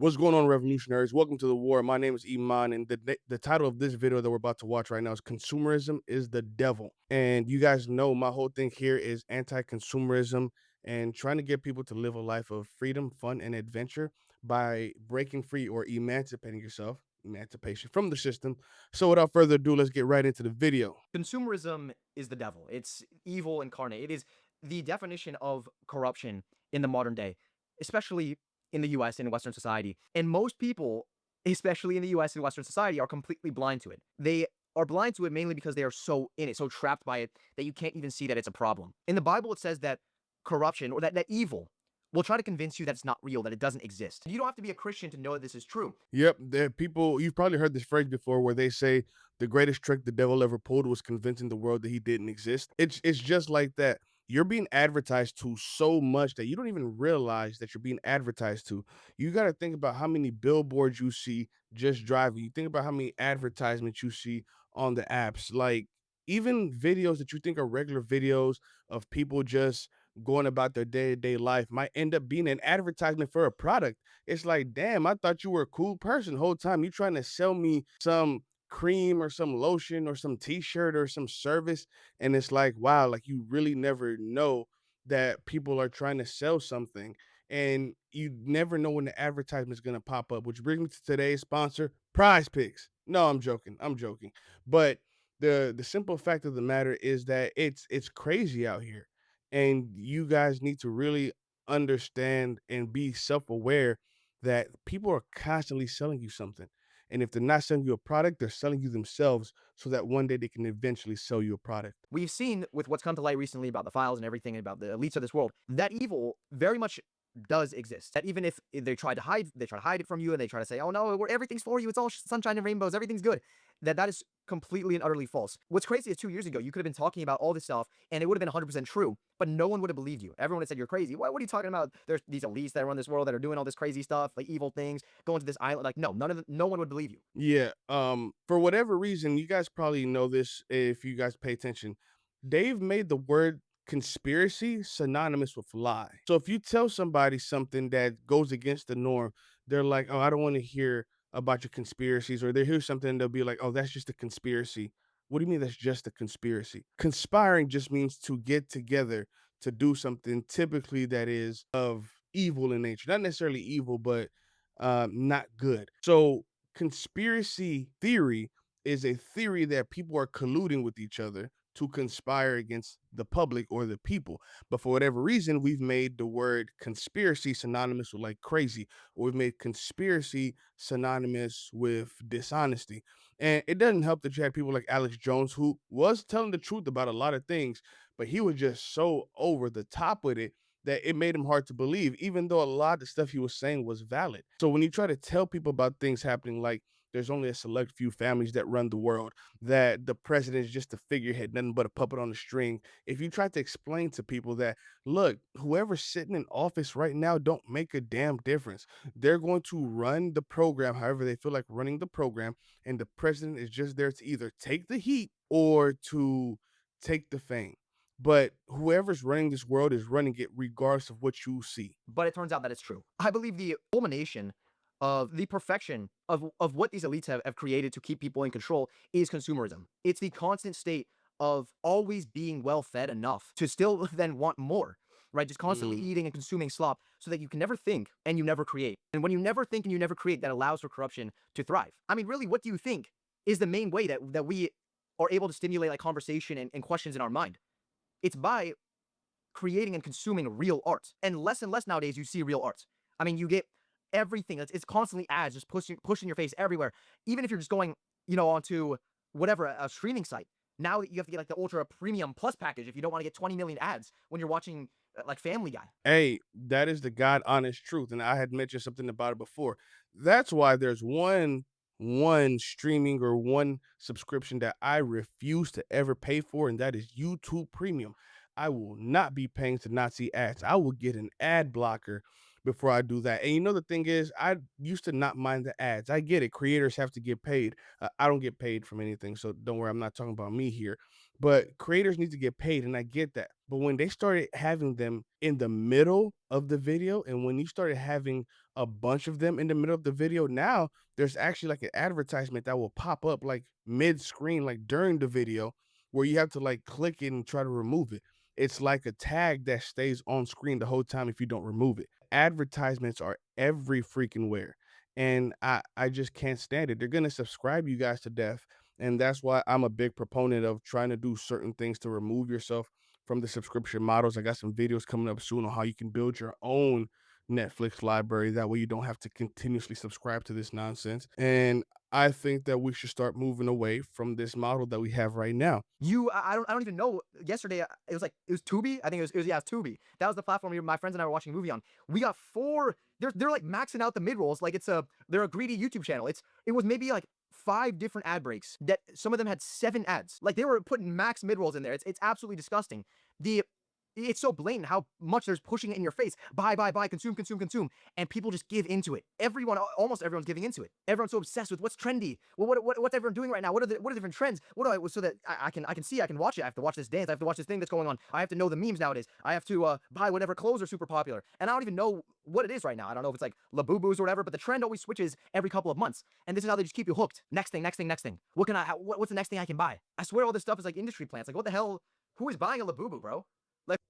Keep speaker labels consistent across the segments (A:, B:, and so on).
A: What's going on, revolutionaries? Welcome to the war. My name is Iman, and the title of this video that we're about to watch right now is "Consumerism is the Devil." And you guys know my whole thing here is anti-consumerism and trying to get people to live a life of freedom, fun, and adventure by breaking free or emancipating yourself, emancipation from the system. So, without further ado, let's get right into the video.
B: Consumerism is the devil. It's evil incarnate. It is the definition of corruption in the modern day, especially in the US and Western society. And most people, especially in the US and Western society, are completely blind to it. They are blind to it mainly because they are so in it, so trapped by it, that you can't even see that it's a problem. In the Bible, it says that corruption or that evil will try to convince you that it's not real, that it doesn't exist. You don't have to be a Christian to know that this is true.
A: Yep, there people you've probably heard this phrase before where they say the greatest trick the devil ever pulled was convincing the world that he didn't exist. It's just like that. You're being advertised to so much that you don't even realize that you're being advertised to. You got to think about how many billboards you see just driving. You think about how many advertisements you see on the apps. Like even videos that you think are regular videos of people just going about their day-to-day life might end up being an advertisement for a product. It's like, damn, I thought you were a cool person the whole time. You trying to sell me some cream or some lotion or some t-shirt or some service. And it's like, wow, like you really never know that people are trying to sell something. And you never know when the advertisement is going to pop up, which brings me to today's sponsor, Prize Picks. No, I'm joking. I'm joking. But the simple fact of the matter is that it's crazy out here. And you guys need to really understand and be self-aware that people are constantly selling you something. And if they're not selling you a product, they're selling you themselves so that one day they can eventually sell you a product.
B: We've seen with what's come to light recently about the files and everything about the elites of this world, that evil very much does exist. That even if they try to hide it from you and they try to say, oh no, everything's for you. It's all sunshine and rainbows. Everything's good. That is completely and utterly false. What's crazy is 2 years ago, you could have been talking about all this stuff and it would have been 100% true, but no one would have believed you. Everyone would have said you're crazy. What are you talking about? There's these elites that run this world that are doing all this crazy stuff, like evil things, going to this island. Like, no, no one would believe you.
A: Yeah, for whatever reason, you guys probably know this if you guys pay attention. They've made the word conspiracy synonymous with lie. So if you tell somebody something that goes against the norm, they're like, "Oh, I don't want to hear about your conspiracies," or they hear something, they'll be like, "Oh, that's just a conspiracy." What do you mean that's just a conspiracy? Conspiring just means to get together to do something typically that is of evil in nature. Not necessarily evil, but not good. So conspiracy theory is a theory that people are colluding with each other to conspire against the public or the people. But for whatever reason, we've made the word conspiracy synonymous with like crazy, or we've made conspiracy synonymous with dishonesty. And it doesn't help that you had people like Alex Jones, who was telling the truth about a lot of things, but he was just so over the top with it that it made him hard to believe, even though a lot of the stuff he was saying was valid. So when you try to tell people about things happening, like there's only a select few families that run the world, that the president is just a figurehead, nothing but a puppet on a string. If you try to explain to people that, look, whoever's sitting in office right now don't make a damn difference. They're going to run the program however they feel like running the program, and the president is just there to either take the heat or to take the fame. But whoever's running this world is running it regardless of what you see.
B: But it turns out that it's true. I believe the culmination of the perfection of what these elites have created to keep people in control is consumerism. It's the constant state of always being well fed enough to still then want more, right? Just constantly
A: Mm.
B: eating and consuming slop so that you can never think and you never create. And when you never think and you never create, that allows for corruption to thrive. I mean, really, what do you think is the main way that we are able to stimulate like conversation and questions in our mind? It's by creating and consuming real art. And less nowadays you see real art. I mean, you get everything. It's constantly ads just pushing your face everywhere. Even if you're just going, onto whatever a streaming site. Now you have to get like the ultra premium plus package if you don't want to get 20 million ads when you're watching like Family Guy.
A: Hey, that is the God honest truth. And I had mentioned something about it before. That's why there's one streaming or one subscription that I refuse to ever pay for, and that is YouTube Premium. I will not be paying to not see ads. I will get an ad blocker before I do that. And you know the thing is, I used to not mind the ads. I get it. Creators have to get paid. I don't get paid from anything, so don't worry. I'm not talking about me here. But creators need to get paid, and I get that. But when they started having them in the middle of the video, and when you started having a bunch of them in the middle of the video, now there's actually like an advertisement that will pop up like mid-screen, like during the video, where you have to like click it and try to remove it. It's like a tag that stays on screen the whole time if you don't remove it. Advertisements are every freaking where. And I just can't stand it. They're gonna subscribe you guys to death. And that's why I'm a big proponent of trying to do certain things to remove yourself from the subscription models. I got some videos coming up soon on how you can build your own Netflix library. That way you don't have to continuously subscribe to this nonsense. And I think that we should start moving away from this model that we have right now.
B: I don't even know. Yesterday, it was like it was Tubi. I think it was yeah, it was Tubi. That was the platform my friends and I were watching a movie on. We got four. They're like maxing out the mid rolls. Like they're a greedy YouTube channel. It was maybe like five different ad breaks that some of them had seven ads. Like they were putting max mid rolls in there. It's absolutely disgusting. The it's so blatant how much there's pushing it in your face. Buy, consume, consume, consume. And people just give into it. Almost everyone's giving into it. Everyone's so obsessed with what's trendy. Well, what's everyone doing right now? What are the different trends? What do I, so that I can see, I can watch it. I have to watch this dance. I have to watch this thing that's going on. I have to know the memes nowadays. I have to buy whatever clothes are super popular. And I don't even know what it is right now. I don't know if it's like Labubus or whatever, but the trend always switches every couple of months. And this is how they just keep you hooked. Next thing, next thing, next thing. What's the next thing I can buy? I swear all this stuff is like industry plants. Like what the hell? Who is buying a Labubu, bro?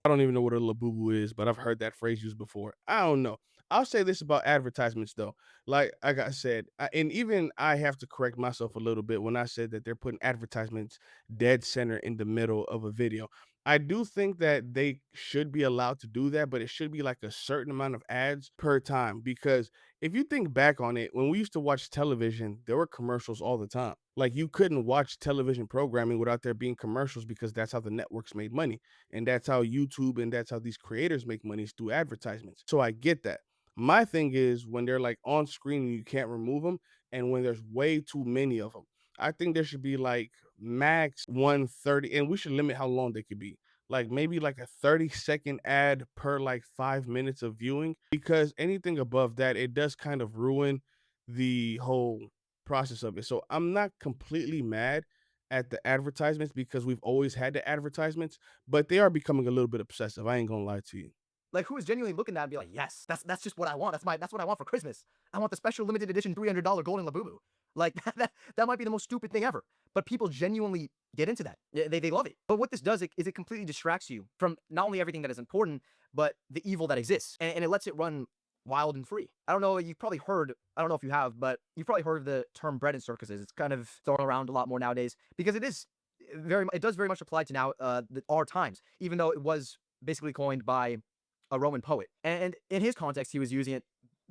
A: I don't even know what a labubu is, but I've heard that phrase used before. I don't know. I'll say this about advertisements though. Like I said, and even I have to correct myself a little bit when I said that they're putting advertisements dead center in the middle of a video. I do think that they should be allowed to do that, but it should be like a certain amount of ads per time because if you think back on it, when we used to watch television, there were commercials all the time. Like you couldn't watch television programming without there being commercials because that's how the networks made money. And that's how YouTube and that's how these creators make money is through advertisements. So I get that. My thing is when they're like on screen and you can't remove them, and when there's way too many of them. I think there should be like max 130, and we should limit how long they could be. Like maybe like a 30-second ad per like 5 minutes of viewing, because anything above that, it does kind of ruin the whole process of it. So I'm not completely mad at the advertisements because we've always had the advertisements, but they are becoming a little bit obsessive. I ain't gonna lie to you.
B: Like who is genuinely looking at it and be like, yes, that's just what I want. That's what I want for Christmas. I want the special limited edition $300 golden Labubu. Like that might be the most stupid thing ever. But people genuinely get into that. They love it. But what this does is it completely distracts you from not only everything that is important, but the evil that exists. And it lets it run wild and free. I don't know, you've probably heard, I don't know if you have, but you've probably heard of the term bread and circuses. It's kind of thrown around a lot more nowadays because it does very much apply to now our times, even though it was basically coined by a Roman poet. And in his context, he was using it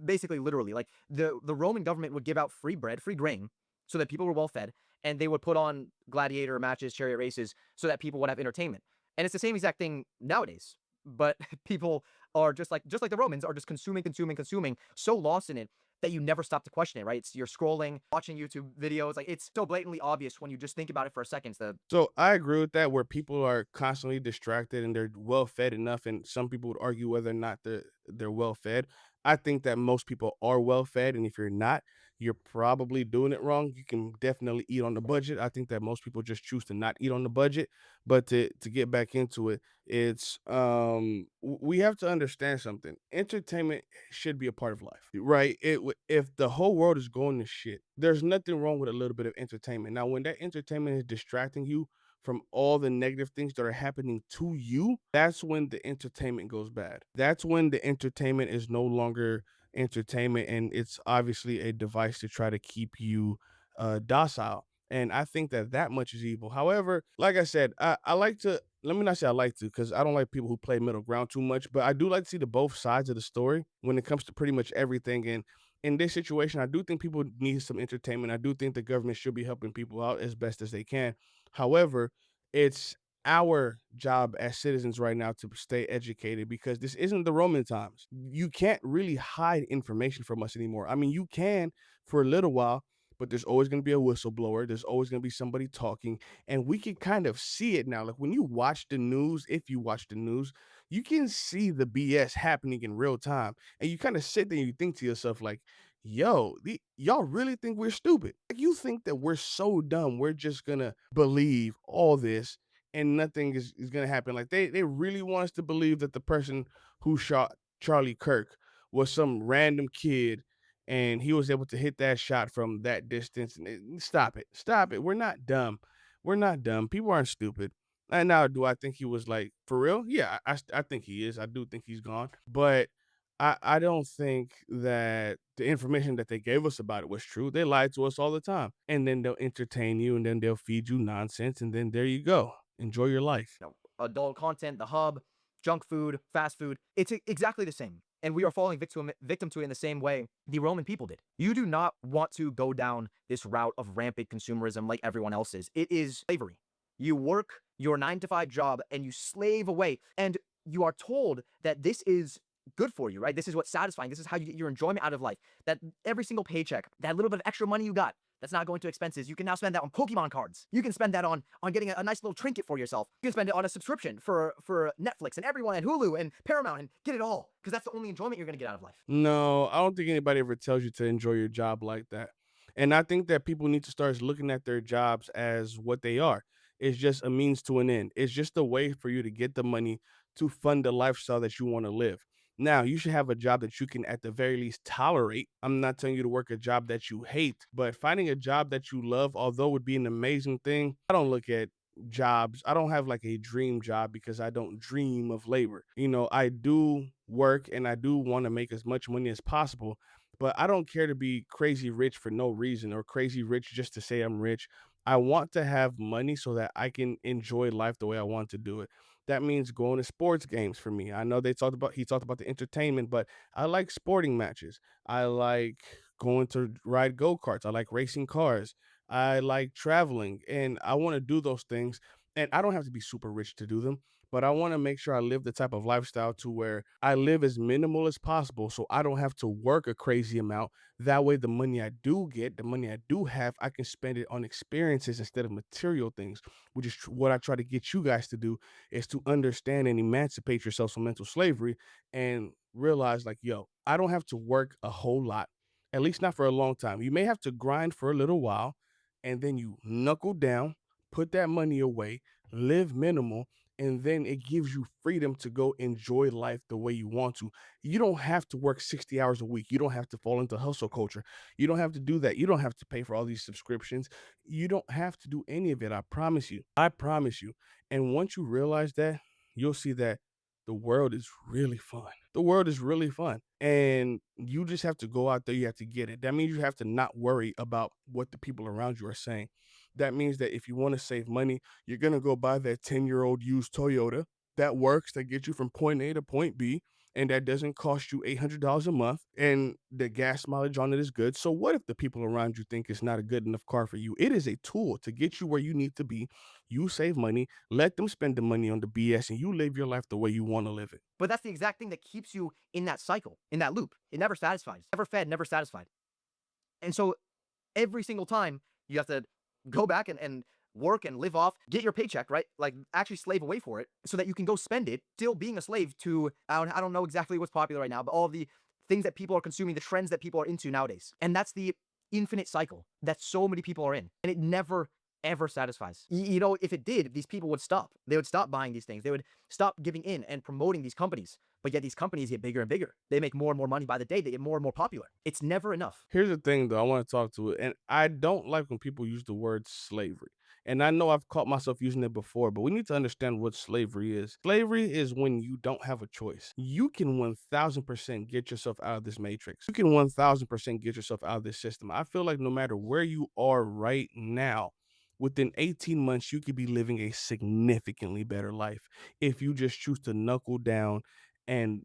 B: basically literally. Like the Roman government would give out free bread, free grain, so that people were well fed, and they would put on gladiator matches, chariot races, so that people would have entertainment. And it's the same exact thing nowadays. But people are just like the Romans are just consuming, consuming, consuming, so lost in it that you never stop to question it, right? You're scrolling, watching YouTube videos, like it's so blatantly obvious when you just think about it for a second.
A: So I agree with that, where people are constantly distracted and they're well fed enough, and some people would argue whether or not they're well fed. I think that most people are well fed, and if you're not, you're probably doing it wrong. You can definitely eat on the budget. I think that most people just choose to not eat on the budget. But to get back into it, it's we have to understand something. Entertainment should be a part of life, right? If the whole world is going to shit, there's nothing wrong with a little bit of entertainment. Now, when that entertainment is distracting you from all the negative things that are happening to you, that's when the entertainment goes bad. That's when the entertainment is no longer entertainment, and it's obviously a device to try to keep you docile. And I think that that much is evil. However, like I said, I like to, let me not say I like to, because I don't like people who play middle ground too much, but I do like to see the both sides of the story when it comes to pretty much everything. And in this situation, I do think people need some entertainment. I do think the government should be helping people out as best as they can. However, it's our job as citizens right now to stay educated, because this isn't the Roman times. You can't really hide information from us anymore. I mean, you can for a little while, but there's always going to be a whistleblower. There's always going to be somebody talking, and we can kind of see it now. Like when you watch the news, if you watch the news, you can see the BS happening in real time, and you kind of sit there and you think to yourself, like, yo, y'all really think we're stupid? Like, you think that we're so dumb, we're just gonna believe all this and nothing is gonna happen. Like they really want us to believe that the person who shot Charlie Kirk was some random kid and he was able to hit that shot from that distance. And stop it. Stop it. We're not dumb. We're not dumb. People aren't stupid. And now, do I think he was like for real? Yeah, I think he is. I do think he's gone. But I don't think that the information that they gave us about it was true. They lied to us all the time. And then they'll entertain you and then they'll feed you nonsense. And then there you go. Enjoy your life.
B: You know, adult content, the hub, junk food, fast food. It's exactly the same. And we are falling victim to it in the same way the Roman people did. You do not want to go down this route of rampant consumerism like everyone else is. It is slavery. You work your 9 to 5 job and you slave away. And you are told that this is good for you, right? This is what's satisfying. This is how you get your enjoyment out of life. That every single paycheck, that little bit of extra money you got, that's not going to expenses. You can now spend that on Pokemon cards. You can spend that on getting a nice little trinket for yourself. You can spend it on a subscription for Netflix and everyone and Hulu and Paramount and get it all because that's the only enjoyment you're going to get out of life.
A: No, I don't think anybody ever tells you to enjoy your job like that. And I think that people need to start looking at their jobs as what they are. It's just a means to an end. It's just a way for you to get the money to fund the lifestyle that you want to live. Now, you should have a job that you can at the very least tolerate. I'm not telling you to work a job that you hate, but finding a job that you love, although would be an amazing thing. I don't look at jobs. I don't have like a dream job because I don't dream of labor. I do work and I do want to make as much money as possible, but I don't care to be crazy rich for no reason or crazy rich just to say I'm rich. I want to have money so that I can enjoy life the way I want to do it. That means going to sports games for me. I know he talked about the entertainment, but I like sporting matches. I like going to ride go-karts. I like racing cars. I like traveling and I want to do those things. And I don't have to be super rich to do them, but I want to make sure I live the type of lifestyle to where I live as minimal as possible so I don't have to work a crazy amount. That way, the money I do get, the money I do have, I can spend it on experiences instead of material things, which is what I try to get you guys to do is to understand and emancipate yourselves from mental slavery and realize, like, yo, I don't have to work a whole lot, at least not for a long time. You may have to grind for a little while and then you knuckle down, put that money away, live minimal, and then it gives you freedom to go enjoy life the way you want to. You don't have to work 60 hours a week. You don't have to fall into hustle culture. You don't have to do that. You don't have to pay for all these subscriptions. You don't have to do any of it. I promise you. I promise you. And once you realize that, you'll see that the world is really fun. The world is really fun. And you just have to go out there. You have to get it. That means you have to not worry about what the people around you are saying. That means that if you want to save money, you're going to go buy that 10-year-old used Toyota that works, that gets you from point A to point B, and that doesn't cost you $800 a month, and the gas mileage on it is good. So, what if the people around you think it's not a good enough car for you? It is a tool to get you where you need to be. You save money, let them spend the money on the BS, and you live your life the way you want to live it.
B: But that's the exact thing that keeps you in that cycle, in that loop. It never satisfies. Never fed, never satisfied. And so every single time you have to go back and work and live off, get your paycheck, right? Like actually slave away for it so that you can go spend it, still being a slave to, I don't know exactly what's popular right now, but all the things that people are consuming, the trends that people are into nowadays. And that's the infinite cycle that so many people are in. And it never, ever satisfies. If it did, these people would stop. They would stop buying these things. They would stop giving in and promoting these companies. But yet these companies get bigger and bigger. They make more and more money by the day. They get more and more popular. It's never enough.
A: Here's the thing, though, I want to talk to it, and I don't like when people use the word slavery. And I know I've caught myself using it before, but we need to understand what slavery is. Slavery is when you don't have a choice. You can 1000% get yourself out of this matrix. You can 1000% get yourself out of this system. I feel like no matter where you are right now, within 18 months, you could be living a significantly better life if you just choose to knuckle down and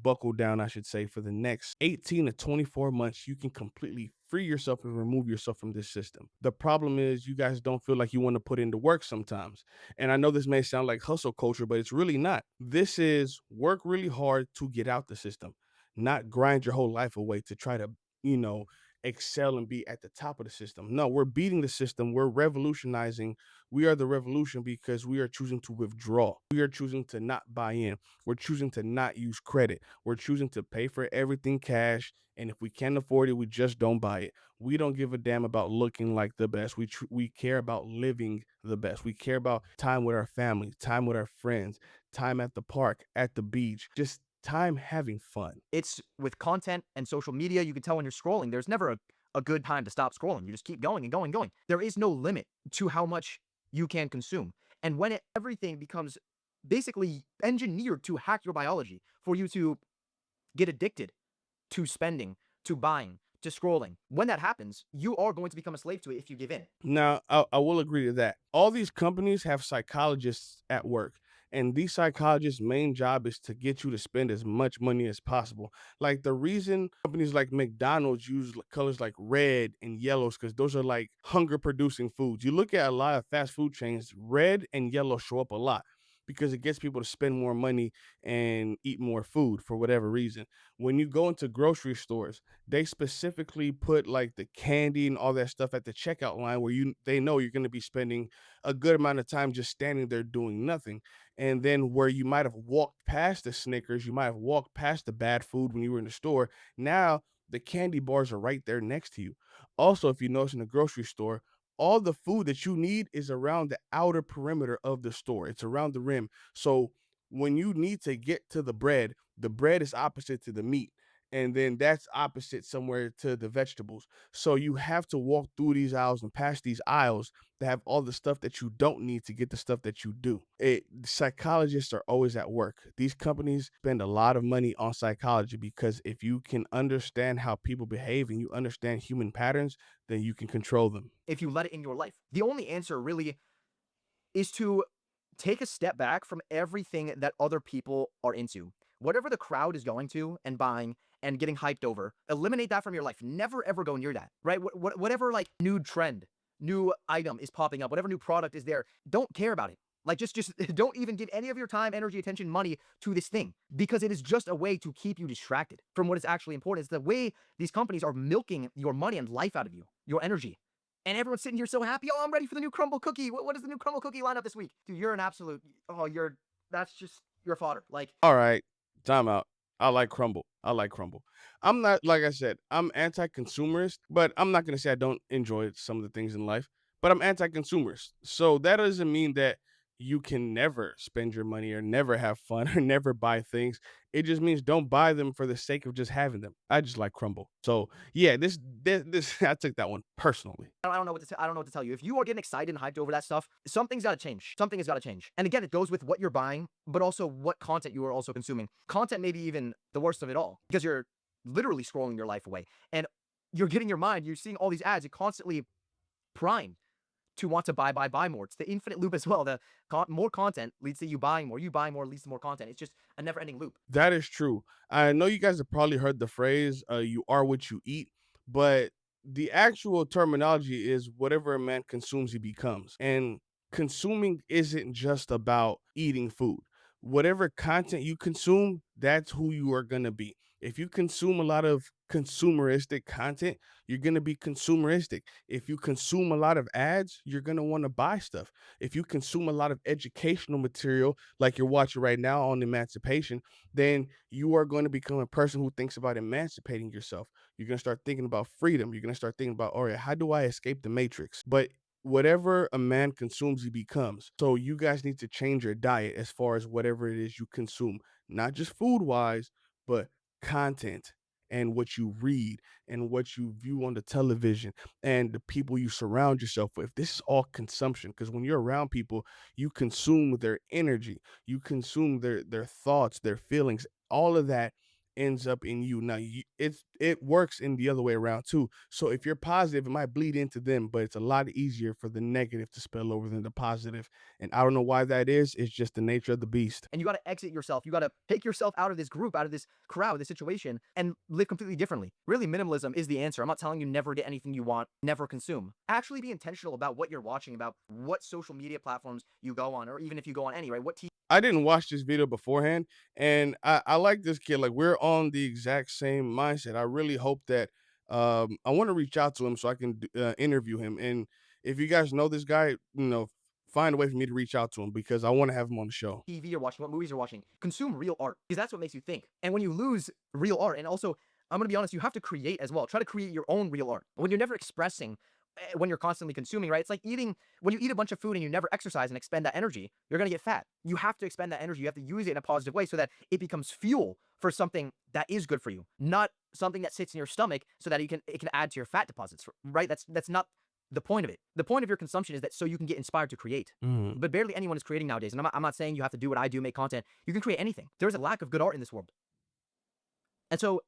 A: buckle down, I should say. For the next 18 to 24 months, you can completely free yourself and remove yourself from this system. The problem is you guys don't feel like you want to put into work sometimes. And I know this may sound like hustle culture, but it's really not. This is work really hard to get out the system, not grind your whole life away to try to you know excel and be at the top of the system. No, we're beating the system. We're revolutionizing. We are the revolution because we are choosing to withdraw. We are choosing to not buy in. We're choosing to not use credit. We're choosing to pay for everything cash. And if we can't afford it, we just don't buy it. We don't give a damn about looking like the best. We care about living the best. We care about time with our family, time with our friends, time at the park, at the beach, just time having fun.
B: It's with content and social media, you can tell when you're scrolling, there's never a good time to stop scrolling. You just keep going and going and going. There is no limit to how much you can consume. And when everything becomes basically engineered to hack your biology for you to get addicted to spending, to buying, to scrolling, when that happens, you are going to become a slave to it if you give in.
A: Now, I will agree to that. All these companies have psychologists at work, and these psychologists' main job is to get you to spend as much money as possible. Like the reason companies like McDonald's use colors like red and yellows, because those are like hunger producing foods. You look at a lot of fast food chains, red and yellow show up a lot because it gets people to spend more money and eat more food for whatever reason. When you go into grocery stores, they specifically put like the candy and all that stuff at the checkout line where they know you're going to be spending a good amount of time just standing there doing nothing. And then where you might have walked past the Snickers, you might have walked past the bad food when you were in the store. Now the candy bars are right there next to you. Also, if you notice in the grocery store, all the food that you need is around the outer perimeter of the store. It's around the rim. So when you need to get to the bread is opposite to the meat. And then that's opposite somewhere to the vegetables. So you have to walk through these aisles and past these aisles to have all the stuff that you don't need to get the stuff that you do. Psychologists are always at work. These companies spend a lot of money on psychology because if you can understand how people behave and you understand human patterns, then you can control them.
B: If you let it in your life, the only answer really is to take a step back from everything that other people are into. Whatever the crowd is going to and buying and getting hyped over, eliminate that from your life. Never ever go near that, right? Whatever like new trend, new item is popping up, whatever new product is there, don't care about it. Like just don't even give any of your time, energy, attention, money to this thing because it is just a way to keep you distracted from what is actually important. It's the way these companies are milking your money and life out of you, your energy. And everyone's sitting here so happy. Oh, I'm ready for the new crumble cookie. What is the new crumble cookie lineup this week? Dude, you're an absolute, that's just your fodder. Like,
A: All right, time out. I like crumble. I like crumble. I'm not, like I said, I'm anti-consumerist, but I'm not gonna say I don't enjoy some of the things in life, but I'm anti-consumerist. So that doesn't mean that you can never spend your money or never have fun or never buy things. It just means don't buy them for the sake of just having them. I just like crumble. So yeah, this I took that one personally.
B: I don't know what to I don't know what to tell you. If you are getting excited and hyped over that stuff, something's got to change. Something has got to change. And again, it goes with what you're buying, but also what content you are also consuming. Content may be even the worst of it all because you're literally scrolling your life away and you're getting your mind. You're seeing all these ads. You're constantly primed to want to buy more. It's the infinite loop as well. More content leads to you buying more. You buying more leads to more content. It's just a never-ending loop.
A: That is true. I know you guys have probably heard the phrase, you are what you eat, but the actual terminology is whatever a man consumes, he becomes. And consuming isn't just about eating food. Whatever content you consume, that's who you are going to be. If you consume a lot of consumeristic content, you're going to be consumeristic. If you consume a lot of ads, you're going to want to buy stuff. If you consume a lot of educational material, like you're watching right now on Emancipation, then you are going to become a person who thinks about emancipating yourself. You're going to start thinking about freedom. You're going to start thinking about, all right, how do I escape the matrix? But whatever a man consumes, he becomes. So you guys need to change your diet as far as whatever it is you consume, not just food wise, but content and what you read and what you view on the television and the people you surround yourself with. This is all consumption because when you're around people, you consume their energy, you consume their thoughts, their feelings, all of that ends up in you. Now it works in the other way around too. So if you're positive, it might bleed into them, but it's a lot easier for the negative to spill over than the positive. And I don't know why that is. It's just the nature of the beast.
B: And you got to exit yourself. You got to take yourself out of this group, out of this crowd, this situation, and live completely differently. Really, minimalism is the answer. I'm not telling you never get anything you want, never consume. Actually be intentional about what you're watching, about what social media platforms you go on, or even if you go on any, right? What
A: I didn't watch this video beforehand, and I like this kid. Like we're on the exact same mindset. I really hope that I want to reach out to him so I can interview him. And if you guys know this guy, find a way for me to reach out to him because I want to have him on the show.
B: TV you're watching, what movies you're watching. Consume real art because that's what makes you think. And when you lose real art, and also, I'm gonna be honest, you have to create as well. Try to create your own real art. When you're never expressing, when you're constantly consuming, right? It's like eating, when you eat a bunch of food and you never exercise and expend that energy, you're gonna get fat. You have to expend that energy. You have to use it in a positive way so that it becomes fuel for something that is good for you, not something that sits in your stomach so that it can add to your fat deposits, right? That's not the point of it. The point of your consumption is that so you can get inspired to create.
A: Mhm.
B: But barely anyone is creating nowadays. And I'm not saying you have to do what I do, make content. You can create anything. There is a lack of good art in this world. And so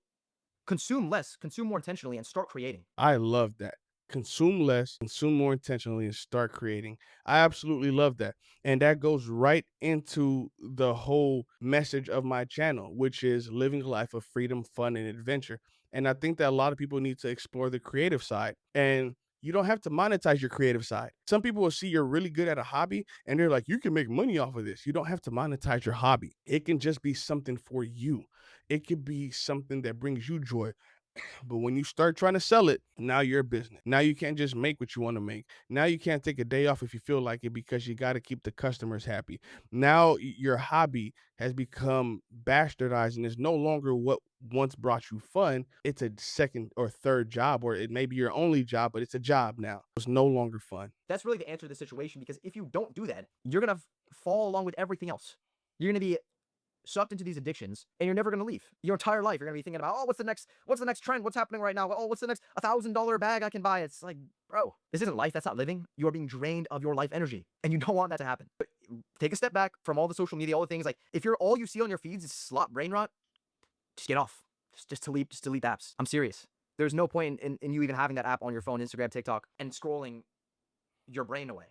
B: consume less, consume more intentionally, and start creating.
A: I love that. Consume less, consume more intentionally, and start creating. I absolutely love that. And that goes right into the whole message of my channel, which is living a life of freedom, fun, and adventure. And I think that a lot of people need to explore the creative side. And you don't have to monetize your creative side. Some people will see you're really good at a hobby and they're like, you can make money off of this. You don't have to monetize your hobby. It can just be something for you. It could be something that brings you joy. But when you start trying to sell it, now you're a business. Now you can't just make what you want to make. Now you can't take a day off if you feel like it because you got to keep the customers happy. Now your hobby has become bastardized and is no longer what once brought you fun. It's a second or third job, or it may be your only job, but it's a job now. It's no longer fun.
B: That's really the answer to the situation because if you don't do that, you're going to fall along with everything else. You're going to be sucked into these addictions and you're never going to leave. Your entire life, you're going to be thinking about, oh, what's the next trend? What's happening right now? Oh, what's the next $1,000 bag I can buy? It's like, bro, this isn't life. That's not living. You are being drained of your life energy and you don't want that to happen. But take a step back from all the social media, all the things. Like if you're all you see on your feeds is slot brain rot, just get off. Just delete apps. I'm serious. There's no point in you even having that app on your phone, Instagram, TikTok, and scrolling your brain away.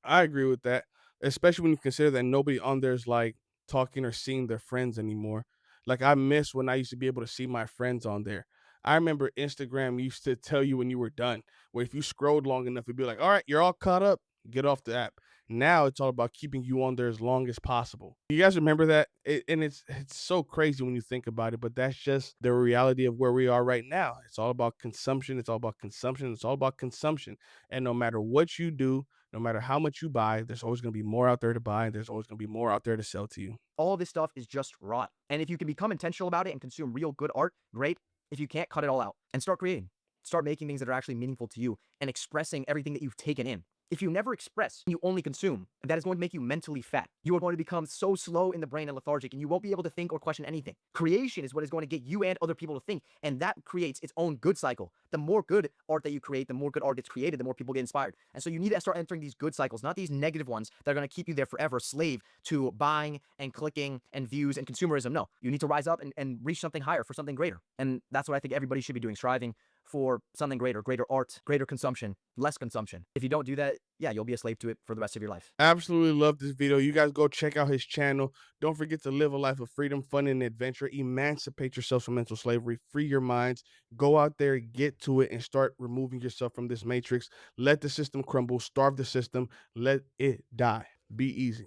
A: I agree with that, especially when you consider that nobody on there is like talking or seeing their friends anymore. Like I miss when I used to be able to see my friends on there. I remember Instagram used to tell you when you were done, where if you scrolled long enough, it'd be like, all right, you're all caught up, get off the app. Now it's all about keeping you on there as long as possible. You guys remember that? And it's so crazy when you think about it, but that's just the reality of where we are right now. It's all about consumption. It's all about consumption. It's all about consumption. And no matter what you do, no matter how much you buy, there's always going to be more out there to buy. There's always going to be more out there to sell to you.
B: All this stuff is just rot. And if you can become intentional about it and consume real good art, great. If you can't, cut it all out and start creating. Start making things that are actually meaningful to you and expressing everything that you've taken in. If you never express, you only consume, that is going to make you mentally fat. You are going to become so slow in the brain and lethargic, and you won't be able to think or question anything. Creation is what is going to get you and other people to think, and that creates its own good cycle. The more good art that you create, the more good art gets created, the more people get inspired. And so you need to start entering these good cycles, not these negative ones that are going to keep you there forever, slave to buying and clicking and views and consumerism. No, you need to rise up and reach something higher for something greater. And that's what I think everybody should be doing, striving for something greater, greater art, greater consumption, less consumption. If you don't do that, yeah, you'll be a slave to it for the rest of your life.
A: Absolutely love this video. You guys go check out his channel. Don't forget to live a life of freedom, fun, and adventure. Emancipate yourself from mental slavery. Free your minds. Go out there, get to it, and start removing yourself from this matrix. Let the system crumble. Starve the system. Let it die. Be easy.